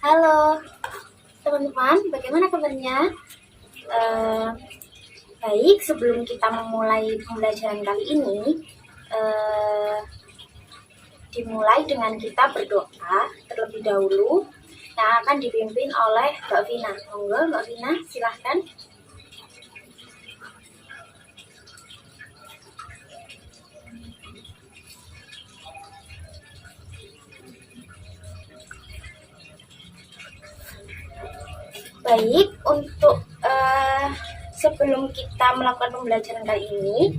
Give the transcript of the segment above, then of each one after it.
Halo teman-teman, bagaimana kabarnya? Eh, Baik, sebelum kita memulai pembelajaran kali ini, eh, dimulai dengan kita berdoa terlebih dahulu yang akan dipimpin oleh Mbak Vina. Monggo Mbak Vina, silahkan. Baik, untuk sebelum kita melakukan pembelajaran kali ini,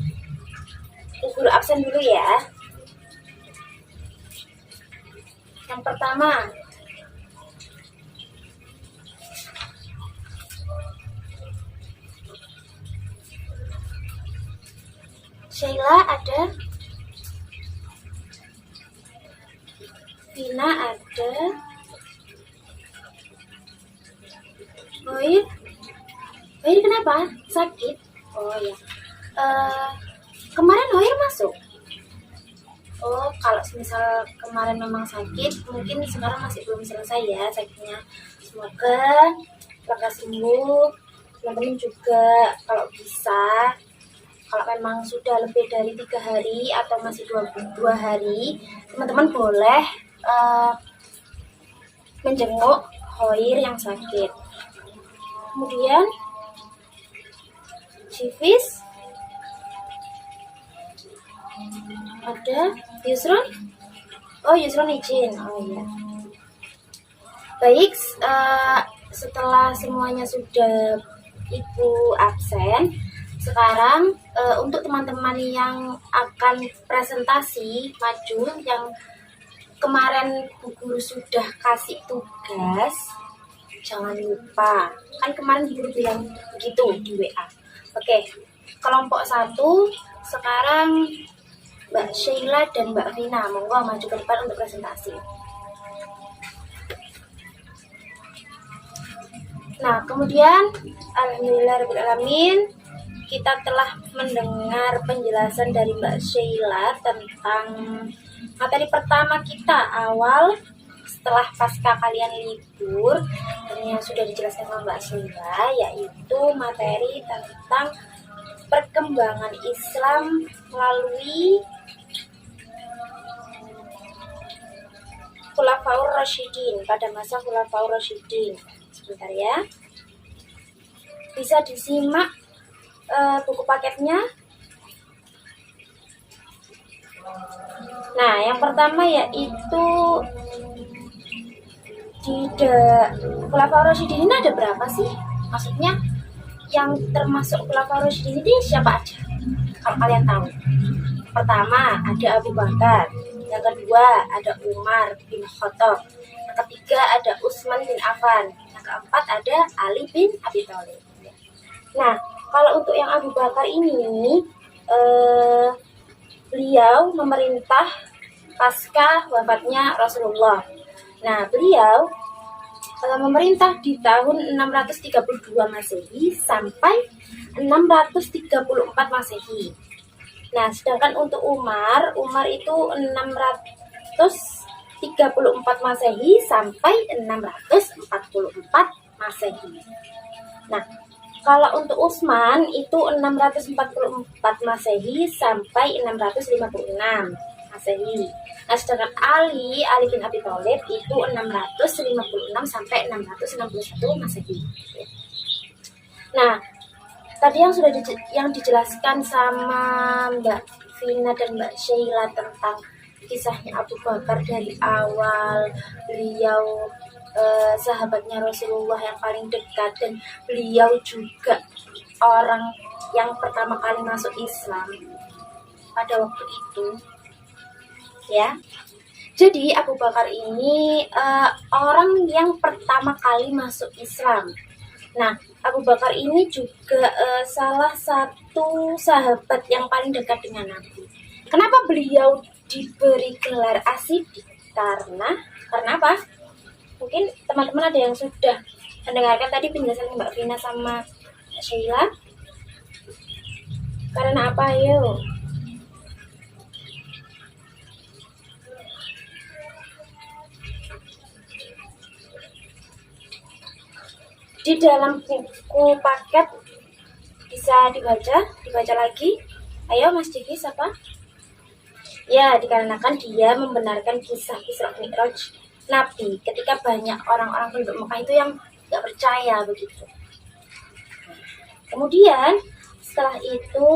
guru absen dulu ya. Yang pertama, Sheila ada, Vina ada, Hoir kenapa? Sakit? Oh ya. Kemarin Hoir masuk. Oh, kalau misal kemarin memang sakit, mungkin sekarang masih belum selesai ya sakitnya. Semoga lekas sembuh. Teman-teman juga kalau bisa, kalau memang sudah lebih dari 3 hari atau masih 22 hari, teman-teman boleh menjenguk Hoir yang sakit. Kemudian Civis ada, Yusron? Oh, Yusron izin. Oh iya. Baik, setelah semuanya sudah Ibu absen, sekarang untuk teman-teman yang akan presentasi maju, yang kemarin Bu Guru sudah kasih tugas, jangan lupa. Kan kemarin Bu Guru bilang begitu di WA. Oke, kelompok 1 sekarang Mbak Sheila dan Mbak Vina, monggo maju ke depan untuk presentasi. Nah, kemudian alhamdulillahirrahmanirrahim, kita telah mendengar penjelasan dari Mbak Sheila tentang materi pertama kita awal setelah pasca kalian libur, dan yang sudah dijelaskan sama Mbak Sheila, yaitu materi tentang perkembangan Islam melalui Khulafaur Rasyidin, pada masa Khulafaur Rasyidin. Sebentar ya, bisa disimak buku paketnya. Nah, yang pertama yaitu di Khulafaur Rasyidin ini ada berapa sih? Maksudnya yang termasuk Khulafaur Rasyidin ini siapa aja? Kalau kalian tahu, pertama ada Abu Bakar, yang kedua ada Umar bin Khattab, yang ketiga ada Utsman bin Affan, yang keempat ada Ali bin Abi Thalib. Nah, kalau untuk yang Abu Bakar ini, beliau memerintah pasca wafatnya Rasulullah. Nah, beliau memerintah di tahun 632 Masehi sampai 634 Masehi. Nah, sedangkan untuk Umar itu 634 Masehi sampai 644 Masehi. Nah, kalau untuk Utsman itu 644 Masehi sampai 656 Masehi. Nah, sedangkan Ali bin Abi Thalib itu 656 sampai 661 Masehi. Nah, tadi yang sudah dijelaskan sama Mbak Vina dan Mbak Sheila tentang kisahnya Abu Bakar dari awal beliau sahabatnya Rasulullah yang paling dekat, dan beliau juga orang yang pertama kali masuk Islam pada waktu itu ya. Jadi Abu Bakar ini orang yang pertama kali masuk Islam. Nah, Abu Bakar ini juga salah satu sahabat yang paling dekat dengan Nabi. Kenapa beliau diberi gelar As-Siddiq? Karena apa? Mungkin teman-teman ada yang sudah mendengarkan tadi penjelasan Mbak Vina sama Sheila. Karena apa, ayo? di dalam buku paket bisa dibaca lagi. Ayo Mas Diki, siapa? Ya, dikarenakan dia membenarkan kisah Isra Mi'raj Nabi ketika banyak orang-orang penduduk Mekah itu yang nggak percaya begitu. Kemudian setelah itu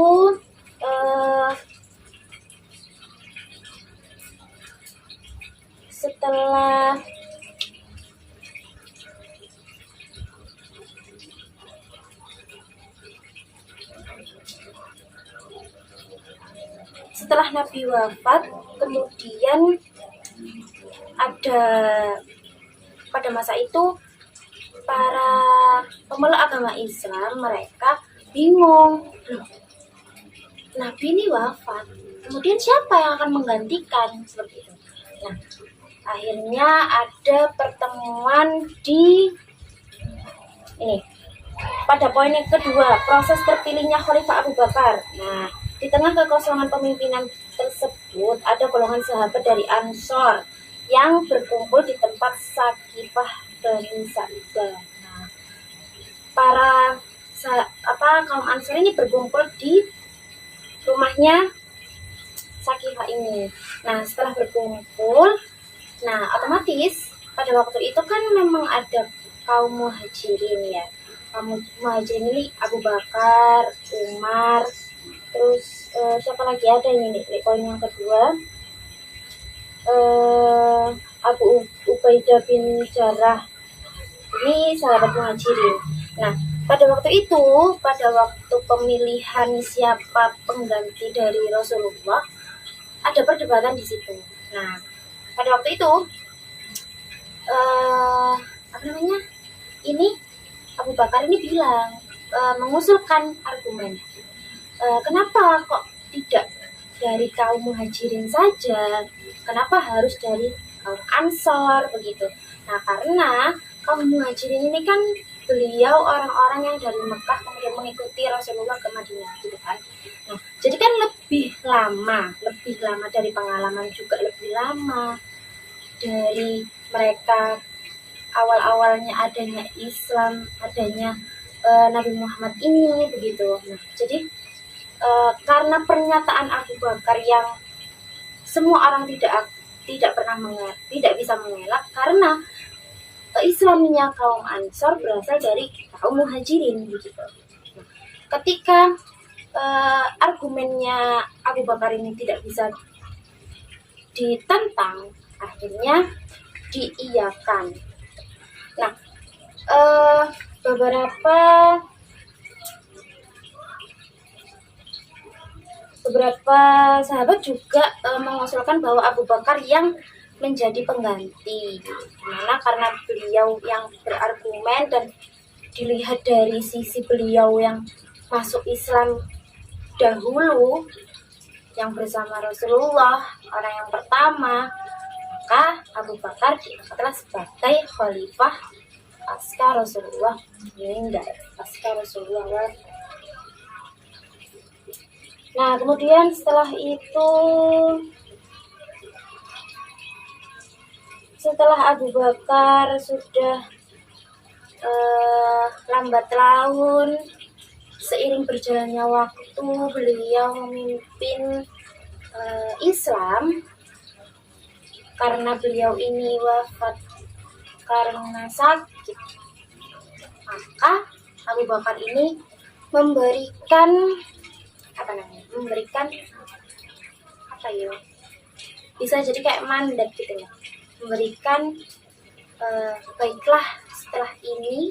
setelah Nabi wafat, kemudian ada pada masa itu para pemeluk agama Islam mereka bingung, Nabi ini wafat, kemudian siapa yang akan menggantikan seperti itu. Nah, akhirnya ada pertemuan di ini pada poin yang kedua, proses terpilihnya Khalifah Abu Bakar. Nah, di tengah kekosongan pemimpinan tersebut ada golongan sahabat dari Ansor yang berkumpul di tempat Sakifah Bani Sa'idah. Nah, kaum Ansor ini berkumpul di rumahnya Sakifah ini. Nah, setelah berkumpul, nah otomatis pada waktu itu kan memang ada kaum muhajirin ya. Kaum muhajirin ini Abu Bakar, Umar, terus siapa lagi ada ini nih, poin yang kedua, Abu Ubaidah bin Jarrah, ini sahabat muhajirin. Nah, pada waktu pemilihan siapa pengganti dari Rasulullah, ada perdebatan di situ. Nah, pada waktu itu ini Abu Bakar ini bilang, mengusulkan argumen, kenapa kok tidak dari kaum muhajirin saja, kenapa harus dari kaum Ansor begitu. Nah, karena kaum muhajirin ini kan beliau orang-orang yang dari Mekah kemudian mengikuti Rasulullah ke Madinah gitu kan. Nah, jadi kan lebih lama dari pengalaman juga lebih lama dari mereka awal-awalnya adanya Islam, adanya Nabi Muhammad ini begitu. Nah, jadi karena pernyataan Abu Bakar yang semua orang tidak bisa mengelak, karena Islamnya kaum Ansor berasal dari kaum muhajirin begitu. Nah, ketika argumennya Abu Bakar ini tidak bisa ditentang, akhirnya diiyakan. Nah, beberapa sahabat juga mengusulkan bahwa Abu Bakar yang menjadi pengganti. Dimana karena beliau yang berargumen dan dilihat dari sisi beliau yang masuk Islam dahulu, yang bersama Rasulullah, orang yang pertama, maka Abu Bakar diangkatlah sebagai khalifah pasca Rasulullah meninggal, pasca Rasulullah. Nah, kemudian setelah Abu Bakar sudah lambat laun, seiring berjalannya waktu beliau memimpin Islam, karena beliau ini wafat karena sakit, maka Abu Bakar ini memberikan bisa jadi kayak mandat gitu ya, memberikan baiklah,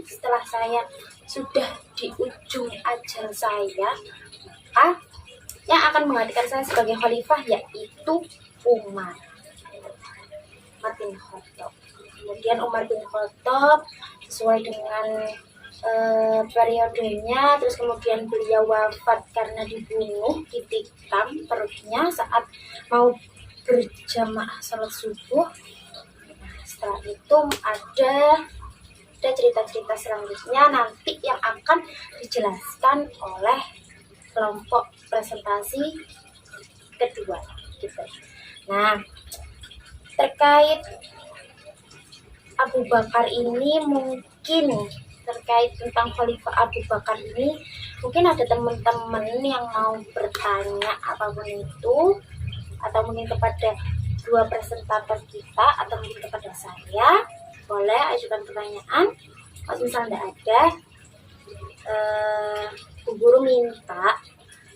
setelah saya sudah di ujung ajal saya, maka yang akan menggantikan saya sebagai khalifah yaitu Umar bin Khattab. Kemudian Umar bin Khattab sesuai dengan periodenya, terus kemudian beliau wafat karena dibunuh, ditikam perutnya saat mau berjamaah salat subuh. Setelah itu ada cerita-cerita selanjutnya nanti yang akan dijelaskan oleh kelompok presentasi kedua gitu. Nah, terkait Abu Bakar ini mungkin terkait tentang Khalifah Abu Bakar ini, mungkin ada teman-teman yang mau bertanya apapun itu, atau mungkin kepada dua presentator kita, atau mungkin kepada saya, boleh ajukan pertanyaan. Kalau misalnya ada, Bu Guru minta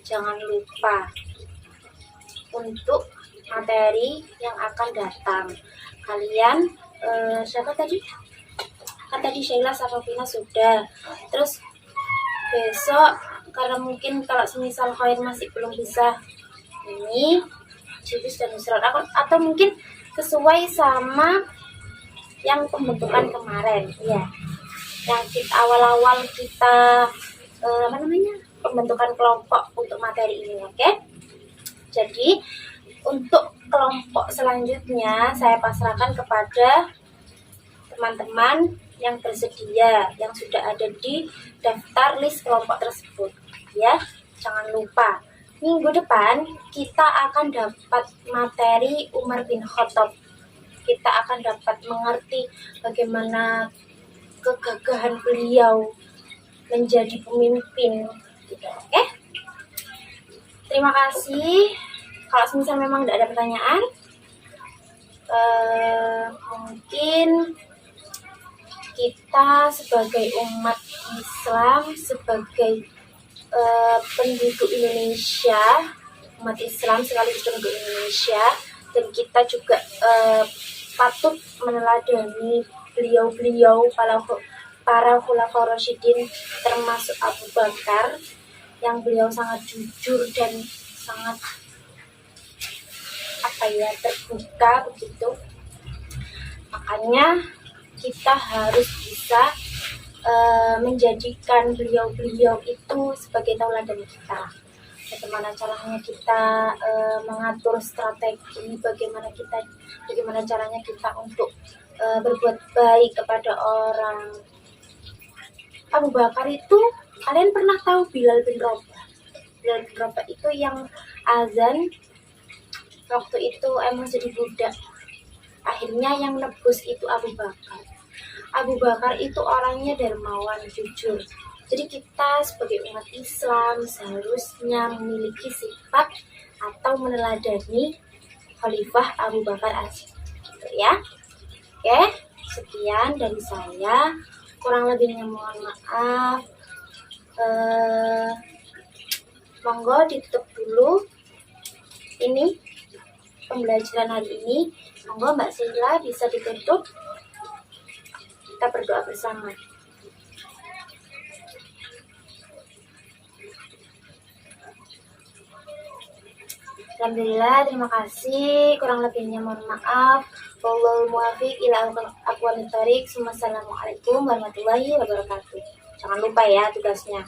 jangan lupa untuk materi yang akan datang. Kalian siapa tadi? Kan tadi Sheila Safafina sudah. Terus besok karena mungkin kalau semisal Khair masih belum bisa ini Jibis dan Nusrat, atau mungkin sesuai sama yang pembentukan kemarin ya, yang kita awal-awal kita pembentukan kelompok untuk materi ini. Oke? Jadi untuk kelompok selanjutnya saya pasrahkan kepada teman-teman yang bersedia, yang sudah ada di daftar list kelompok tersebut ya. Jangan lupa minggu depan kita akan dapat materi Umar bin Khattab. Kita akan dapat mengerti bagaimana kegagahan beliau menjadi pemimpin gitu. Oke? Terima kasih. Kalau misal memang tidak ada pertanyaan, mungkin kita sebagai umat Islam, sebagai penduduk Indonesia, umat Islam sekaligus penduduk Indonesia, dan kita juga patut meneladani beliau-beliau para khulafaur rasyidin, termasuk Abu Bakar, yang beliau sangat jujur dan sangat terbuka begitu. Makanya kita harus bisa menjadikan beliau-beliau itu sebagai tauladan kita. Bagaimana caranya kita mengatur strategi, bagaimana caranya kita untuk berbuat baik kepada orang. Abu Bakar itu, kalian pernah tahu Bilal bin Rabah? Bilal bin Rabah itu yang azan waktu itu emang jadi budak. Akhirnya yang nebus itu Abu Bakar. Abu Bakar itu orangnya dermawan, jujur. Jadi kita sebagai umat Islam seharusnya memiliki sifat atau meneladani Khalifah Abu Bakar gitu ya. Oke, sekian dari saya. Kurang lebihnya mohon maaf. Monggo ditutup dulu ini pembelajaran hari ini. Monggo Mbak Sheila bisa ditutup. Kita berdoa bersama. Alhamdulillah, terima kasih. Kurang lebihnya mohon maaf. Wallahul muwaffiq ila aqwamit thoriq. Wassalamualaikum warahmatullahi wabarakatuh. Jangan lupa ya tugasnya.